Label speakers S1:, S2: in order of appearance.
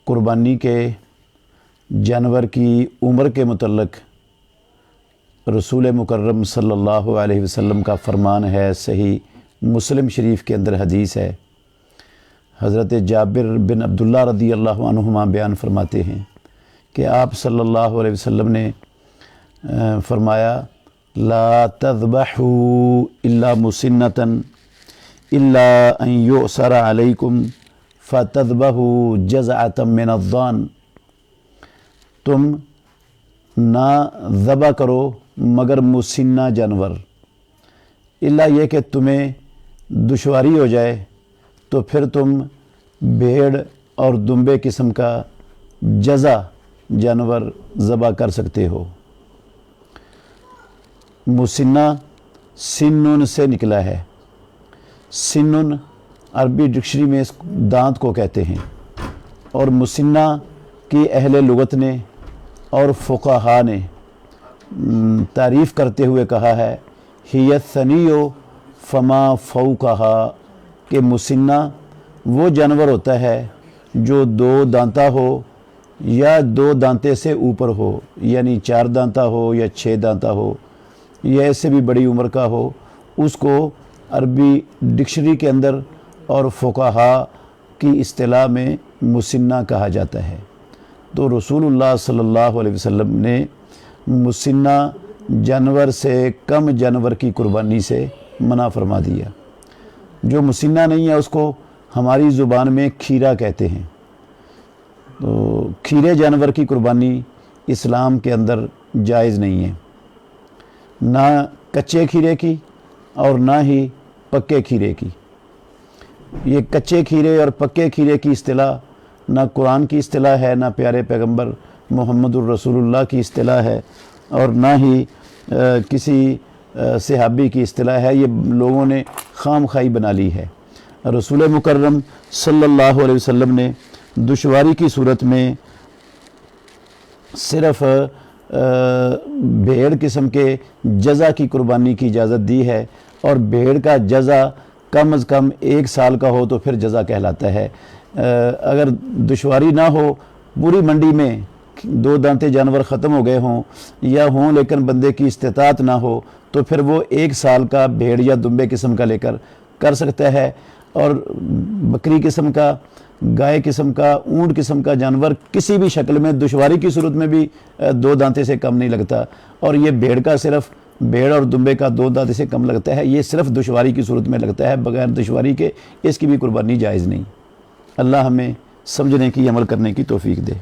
S1: قربانی کے جانور کی عمر کے متعلق رسول مکرم صلی اللہ علیہ وسلم کا فرمان ہے۔ صحیح مسلم شریف کے اندر حدیث ہے، حضرت جابر بن عبداللہ رضی اللہ عنہما بیان فرماتے ہیں کہ آپ صلی اللہ علیہ وسلم نے فرمایا لا تذبحوا الا مسنۃ الا ان یؤثر علیکم فتذبحوا جزعۃ من الضان، تم نہ ذبح کرو مگر مسنہ جانور، الا یہ کہ تمہیں دشواری ہو جائے تو پھر تم بھیڑ اور دمبے قسم کا جزع جانور ذبح کر سکتے ہو۔ مسنہ سنن سے نکلا ہے۔ سنن عربی ڈکشنری میں اس دانت کو کہتے ہیں، اور مسنہ کی اہل لغت نے اور فقہاء نے تعریف کرتے ہوئے کہا ہے ہی الثنی فما فوقہا، کہ مسنہ وہ جانور ہوتا ہے جو دو دانتا ہو یا دو دانتے سے اوپر ہو، یعنی 4 دانتا ہو یا 6 دانتا ہو یا اس سے بھی بڑی عمر کا ہو، اس کو عربی ڈکشنری کے اندر اور فقہاء کی اصطلاح میں مسنہ کہا جاتا ہے۔ تو رسول اللہ صلی اللہ علیہ وسلم نے مسنہ جانور سے کم جانور کی قربانی سے منع فرما دیا۔ جو مسنہ نہیں ہے اس کو ہماری زبان میں کھیرا کہتے ہیں۔ تو کھیرے جانور کی قربانی اسلام کے اندر جائز نہیں ہے، نہ کچے کھیرے کی اور نہ ہی پکے کھیرے کی۔ یہ کچے کھیرے اور پکے کھیرے کی اصطلاح نہ قرآن کی اصطلاح ہے، نہ پیارے پیغمبر محمد الرسول اللہ کی اصطلاح ہے، اور نہ ہی کسی صحابی کی اصطلاح ہے۔ یہ لوگوں نے خام خواہی بنا لی ہے۔ رسول مکرم صلی اللہ علیہ وسلم نے دشواری کی صورت میں صرف بھیڑ قسم کے جزع کی قربانی کی اجازت دی ہے، اور بھیڑ کا جزع کم از کم 1 سال کا ہو تو پھر جزع کہلاتا ہے۔ اگر دشواری نہ ہو، پوری منڈی میں 2 دانتے جانور ختم ہو گئے ہوں یا ہوں لیکن بندے کی استطاعت نہ ہو، تو پھر وہ 1 سال کا بھیڑ یا دمبے قسم کا لے کر سکتا ہے۔ اور بکری قسم کا، گائے قسم کا، اونٹ قسم کا جانور کسی بھی شکل میں دشواری کی صورت میں بھی 2 دانتے سے کم نہیں لگتا، اور یہ بھیڑ کا صرف بھیڑ اور دمبے کا 2 دانتے سے کم لگتا ہے، یہ صرف دشواری کی صورت میں لگتا ہے، بغیر دشواری کے اس کی بھی قربانی جائز نہیں۔ اللہ ہمیں سمجھنے کی، عمل کرنے کی توفیق دے۔